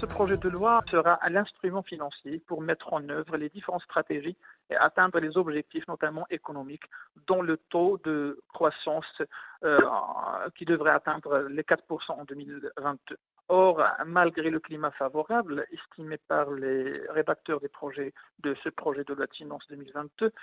Ce projet de loi sera l'instrument financier pour mettre en œuvre les différentes stratégies et atteindre les objectifs, notamment économiques, dont le taux de croissance euh, qui devrait atteindre les 4% en 2022. Or, malgré le climat favorable estimé par les rédacteurs de ce projet de loi de finances 2022,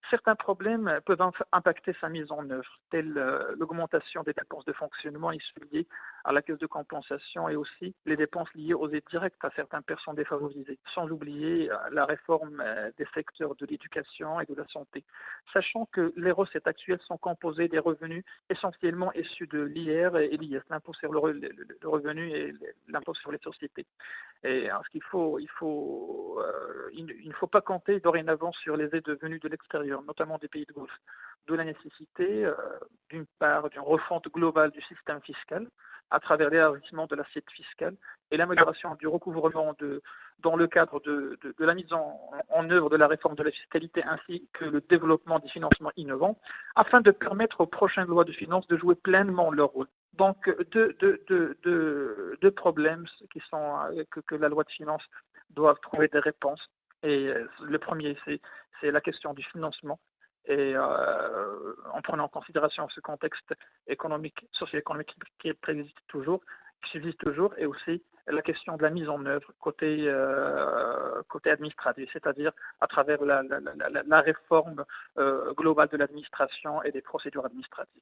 certains problèmes peuvent impacter sa mise en œuvre, telle l'augmentation des dépenses de fonctionnement issues liées à la caisse de compensation et aussi les dépenses liées aux aides directes à certaines personnes défavorisées, sans oublier la réforme des secteurs de l'éducation et de la santé. Sachant que les recettes actuelles sont composées des revenus essentiellement issus de l'IR et l'IS, l'impôt sur le revenu et l'impôt sur les sociétés. Et ce il ne faut pas compter dorénavant sur les aides venues de l'extérieur, notamment des pays de Golfe. D'où la nécessité, d'une part, d'une refonte globale du système fiscal à travers l'élargissement de l'assiette fiscale et l'amélioration du recouvrement dans le cadre de la mise en œuvre de la réforme de la fiscalité ainsi que le développement des financements innovants, afin de permettre aux prochaines lois de finances de jouer pleinement leur rôle. Donc, deux problèmes que la loi de finances doit trouver des réponses. Et le premier, c'est la question du financement. Et en prenant en considération ce contexte économique, socio-économique qui subsiste toujours, et aussi la question de la mise en œuvre côté administratif, c'est-à-dire à travers la réforme globale de l'administration et des procédures administratives.